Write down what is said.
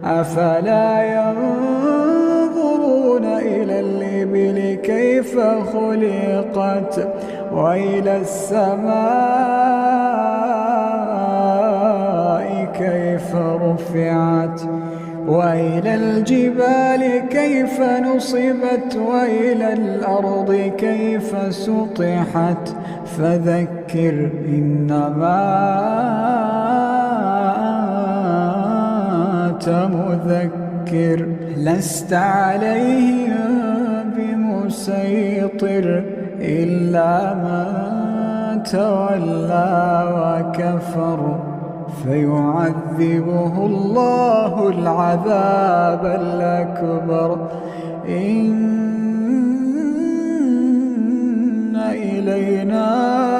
أفلا ينظرون إلى الإبل كيف خلقت وإلى السماء كيف رفعت وإلى الجبال كيف نصبت وإلى الأرض كيف سطحت فذكر إنما أنت مذكر لست عليهم بمسيطر إلا من تولى وكفر فيعذبه الله العذاب الأكبر إن إلينا